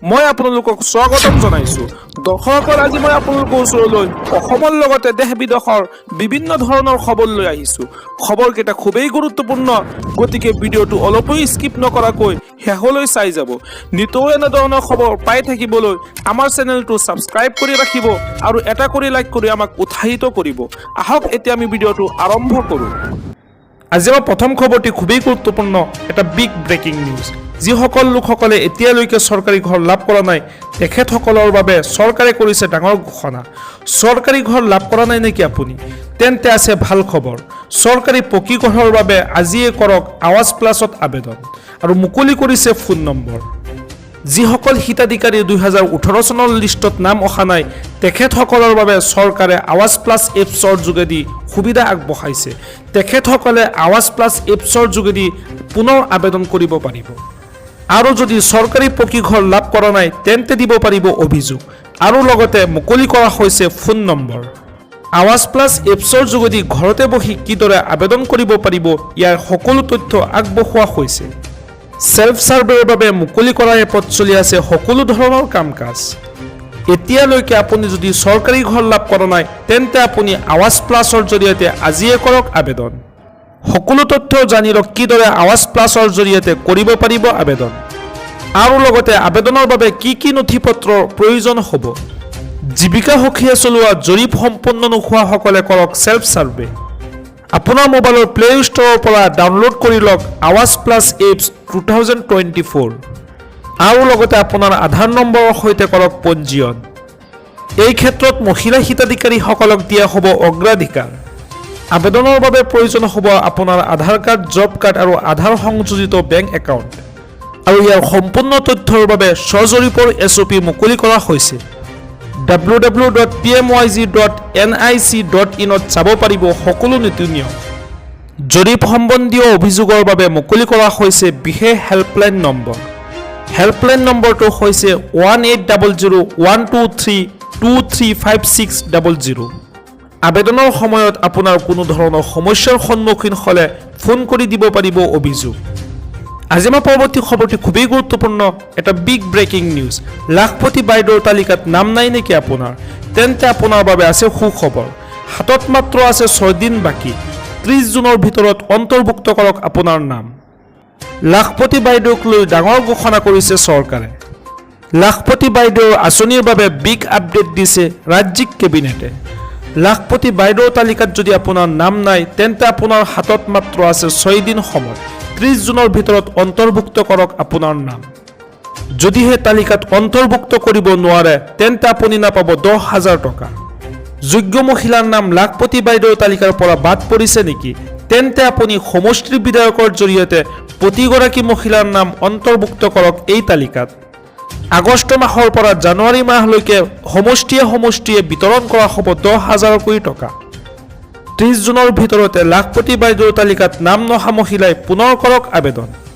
মই আপোনালোকক স্বাগতম জনাইছো। দৰ্শকসকল, আজি মই আপোনালোকৰ ওচৰলৈ অসমৰ লগতে দেশ বিদেশৰ বিভিন্ন ধৰণৰ খবৰ লৈ আহিছো। খবৰকেইটা খুবেই গুৰুত্বপূৰ্ণ, গতিকে ভিডিঅ'টো অলপো স্কিপ নকৰাকৈ শেষলৈ চাই যাব। নিতৌ এনেধৰণৰ খবৰ পাই থাকিবলৈ আমাৰ চেনেলটো ছাবস্ক্ৰাইব কৰি ৰাখিব আৰু এটা কৰি লাইক কৰি আমাক উৎসাহিত কৰিব। আহক এতিয়া আমি ভিডিঅ'টো আৰম্ভ কৰোঁ। আজি আমাৰ প্ৰথম খবৰটি খুবেই গুৰুত্বপূৰ্ণ, এটা বিগ ব্ৰেকিং নিউজ। যিসকল লোকসকলে এতিয়ালৈকে চৰকাৰী ঘৰ লাভ কৰা নাই, তেখেতসকলৰ বাবে চৰকাৰে কৰিছে ডাঙৰ ঘোষণা। চৰকাৰী ঘৰ লাভ কৰা নাই নেকি আপুনি? তেন্তে আছে ভাল খবৰ। চৰকাৰী পকী ঘৰৰ বাবে আজিয়ে কৰক আৱাজ প্লাছত আবেদন আৰু মুকলি কৰিছে ফোন নম্বৰ। যিসকল হিতাধিকাৰী 2018 চনৰ লিষ্টত নাম অহা নাই, তেখেতসকলৰ বাবে চৰকাৰে আৱাজ প্লাছ এপছৰ যোগেদি সুবিধা আগবঢ়াইছে। তেখেতসকলে আৱাজ প্লাছ এপছৰ যোগেদি পুনৰ আবেদন কৰিব পাৰিব। আৰু যদি চৰকাৰী পকী ঘৰ লাভ কৰা নাই, তেন্তে দিব পাৰিব অভিযোগ। আৰু লগতে মুকলি কৰা হৈছে ফোন নম্বৰ। আৱাজ প্লাছ এপছৰ যোগেদি ঘৰতে বহি কিদৰে আবেদন কৰিব পাৰিব, ইয়াৰ সকলো তথ্য আগবঢ়োৱা হৈছে। সেল্ফ সাৰ্ভেৰ বাবে মুকলি কৰা এপত চলি আছে সকলো ধৰণৰ কাম কাজ। এতিয়ালৈকে আপুনি যদি চৰকাৰী ঘৰ লাভ কৰা নাই, তেন্তে আপুনি আৱাজ প্লাছৰ জৰিয়তে আজিয়ে কৰক আবেদন। সকলো তথ্য জানি লওক কিদৰে আৱাজ প্লাছৰ জৰিয়তে কৰিব পাৰিব আবেদন। আৰু লগতে আবেদনৰ বাবে কি কি নথিপত্ৰৰ প্ৰয়োজন হ'ব। জীৱিকা সখীয়ে চলোৱা জৰীপ সম্পন্ন নোহোৱাসকলে কৰক সেল্ফ সাৰ্ভে। আপোনাৰ মোবাইলৰ প্লে ষ্টৰৰ পৰা ডাউনলোড কৰি লওক আৱাজ প্লাছ এপছ 2024 আৰু লগতে আপোনাৰ আধাৰ নম্বৰৰ সৈতে কৰক পঞ্জীয়ন। এই ক্ষেত্ৰত মহিলা হিতাধিকাৰীসকলক দিয়া হ'ব অগ্ৰাধিকাৰ। আবেদনৰ বাবে প্ৰয়োজন হ'ব আপোনাৰ আধাৰ কাৰ্ড, জব কাৰ্ড আৰু আধাৰ সংযোজিত বেংক একাউণ্ট। আৰু ইয়াৰ সম্পূৰ্ণ তথ্যৰ বাবে স্বজৰীপৰ SOP মুকলি কৰা হৈছে। www.pmyg.nic.in ত চাব পাৰিব সকলো নীতি নিয়ম। জৰীপ সম্বন্ধীয় অভিযোগৰ বাবে মুকলি কৰা হৈছে বিশেষ হেল্পলাইন নম্বৰ। হেল্পলাইন নম্বৰটো হৈছে 1800-123-235600। আবেদনৰ সময়ত আপোনাৰ কোনো ধৰণৰ সমস্যাৰ সন্মুখীন হ'লে ফোন কৰি দিব পাৰিব অভিযোগ। আজি আমাৰ পৰৱৰ্তী খবৰটি খুবেই গুৰুত্বপূৰ্ণ, এটা বিগ ব্ৰেকিং নিউজ। লাখপতি বাইদেউৰ তালিকাত নাম নাই নেকি আপোনাৰ? তেন্তে আপোনাৰ বাবে আছে সুখবৰ। হাতত মাত্ৰ আছে 6 দিন বাকী। 30 জুনৰ ভিতৰত অন্তৰ্ভুক্ত কৰক আপোনাৰ নাম। লাখপতি বাইদেউক লৈ ডাঙৰ ঘোষণা কৰিছে চৰকাৰে। লাখপতি বাইদেউৰ আঁচনিৰ বাবে বিগ আপডেট দিছে ৰাজ্যিক কেবিনেটে। লাখপতি বাইদেউৰ তালিকাত যদি আপোনাৰ নাম নাই, তেন্তে আপোনাৰ হাতত মাত্ৰ আছে 6 দিন সময়। 30 জুনৰ ভিতৰত অন্তৰ্ভুক্ত কৰক আপোনাৰ নাম। যদিহে তালিকাত অন্তৰ্ভুক্ত কৰিব নোৱাৰে, তেন্তে আপুনি নাপাব 10,000 টকা। যোগ্য মহিলাৰ নাম লাখপতি বাইদেউৰ তালিকাৰ পৰা বাদ পৰিছে নেকি? তেন্তে আপুনি সমষ্টিৰ বিধায়কৰ জৰিয়তে প্ৰতিগৰাকী মহিলাৰ নাম অন্তৰ্ভুক্ত কৰক এই তালিকাত। আগষ্ট মাহৰ পৰা জানুৱাৰী মাহলৈকে সমষ্টিয়ে বিতৰণ কৰা হ'ব 10,000কৈ টকা। 30 জুনৰ ভিতৰতে লাখপতি বাইদেউৰ তালিকাত নাম নহা মহিলাই পুনৰ কৰক আবেদন।